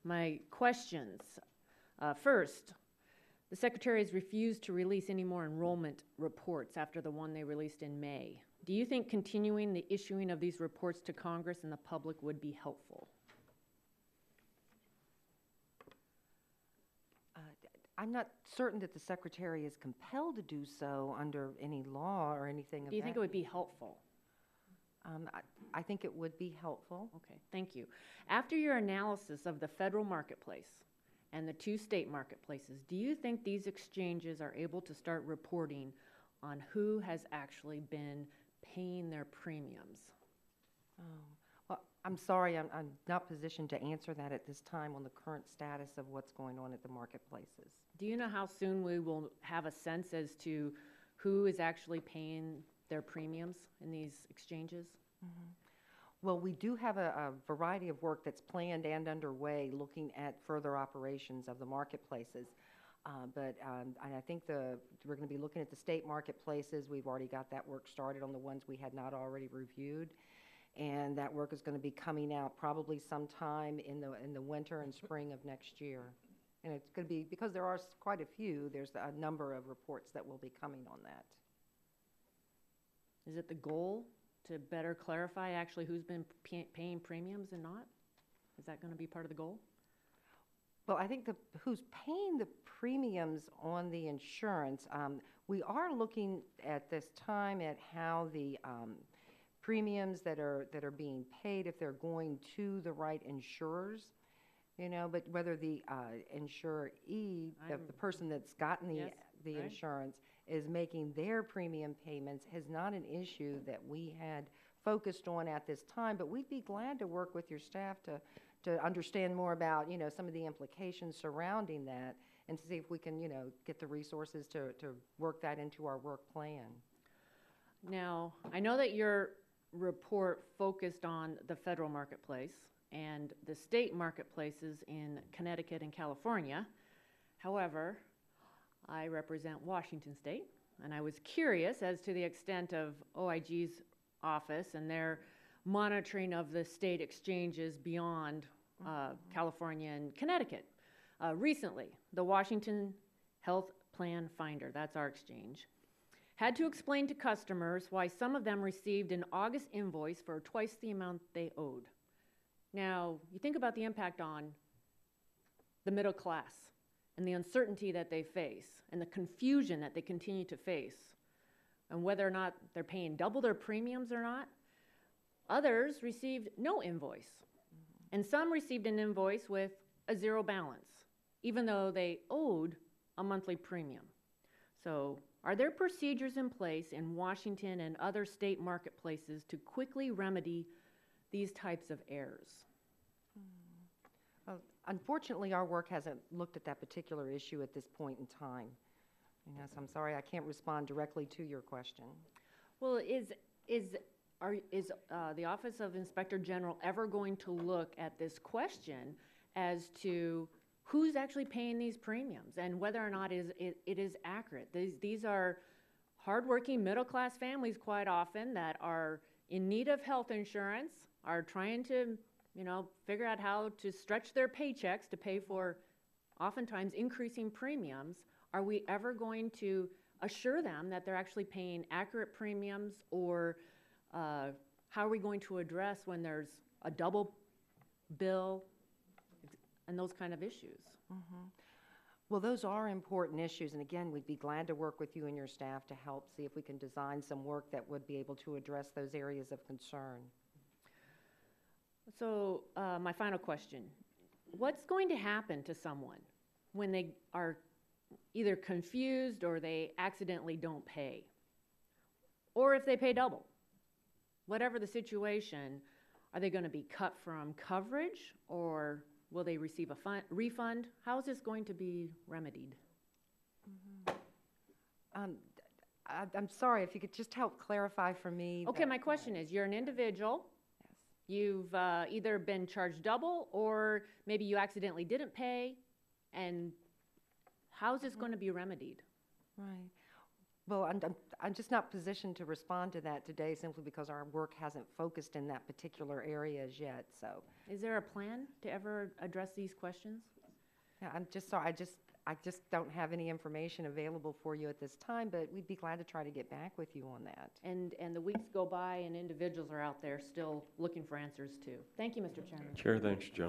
My questions. First, the Secretary has refused to release any more enrollment reports after the one they released in May. Do you think continuing the issuing of these reports to Congress and the public would be helpful? I'm not certain that the Secretary is compelled to do so under any law or anything. Do you think it would be helpful? I think it would be helpful. Okay, thank you. After your analysis of the federal marketplace and the two state marketplaces, do you think these exchanges are able to start reporting on who has actually been paying their premiums? Oh, well, I'm sorry, I'm not positioned to answer that at this time on the current status of what's going on at the marketplaces. Do you know how soon we will have a sense as to who is actually paying their premiums in these exchanges? Mm-hmm. Well, we do have a variety of work that's planned and underway looking at further operations of the marketplaces. But I think we're going to be looking at the state marketplaces. We've already got that work started on the ones we had not already reviewed. And that work is going to be coming out probably sometime in the winter and spring of next year. And it's going to be, because there are quite a few, there's a number of reports that will be coming on that. Is it the goal to better clarify actually who's been paying premiums and not? Is that going to be part of the goal? Well, I think who's paying the premiums on the insurance, we are looking at this time at how the premiums that are being paid, if they're going to the right insurers, you know, but whether the insuree, the person that's gotten the right. insurance, is making their premium payments is not an issue that we had focused on at this time, but we'd be glad to work with your staff to understand more about, you know, some of the implications surrounding that and to see if we can, you know, get the resources to work that into our work plan. Now, I know that your report focused on the federal marketplace and the state marketplaces in Connecticut and California. However, I represent Washington State, and I was curious as to the extent of OIG's office and their monitoring of the state exchanges beyond California and Connecticut. Recently, the Washington Health Plan Finder, that's our exchange, had to explain to customers why some of them received an August invoice for twice the amount they owed. Now, you think about the impact on the middle class and the uncertainty that they face and the confusion that they continue to face and whether or not they're paying double their premiums or not. Others received no invoice, and some received an invoice with a zero balance, even though they owed a monthly premium. So, are there procedures in place in Washington and other state marketplaces to quickly remedy these types of errors? Unfortunately, our work hasn't looked at that particular issue at this point in time. Yes, I'm sorry, I can't respond directly to your question. Well, is the Office of Inspector General ever going to look at this question as to who's actually paying these premiums and whether or not it is accurate? These are hardworking middle-class families quite often that are in need of health insurance, are trying to, you know, figure out how to stretch their paychecks to pay for oftentimes increasing premiums. Are we ever going to assure them that they're actually paying accurate premiums, or how are we going to address when there's a double bill and those kind of issues? Mm-hmm. Well, those are important issues, and again, we'd be glad to work with you and your staff to help see if we can design some work that would be able to address those areas of concern. So my final question, what's going to happen to someone when they are either confused or they accidentally don't pay, or if they pay double? Whatever the situation, are they going to be cut from coverage, or will they receive a refund? How is this going to be remedied? Mm-hmm. I'm sorry, if you could just help clarify for me. Okay, my question is, you're an individual. Yes. You've either been charged double, or maybe you accidentally didn't pay, and how is this going to be remedied? Right. Well, I'm just not positioned to respond to that today simply because our work hasn't focused in that particular area as yet, so. Is there a plan to ever address these questions? Yeah, I'm just sorry, I just don't have any information available for you at this time, but we'd be glad to try to get back with you on that. And the weeks go by and individuals are out there still looking for answers too. Thank you, Mr. Chairman. Chair, thanks, Joe.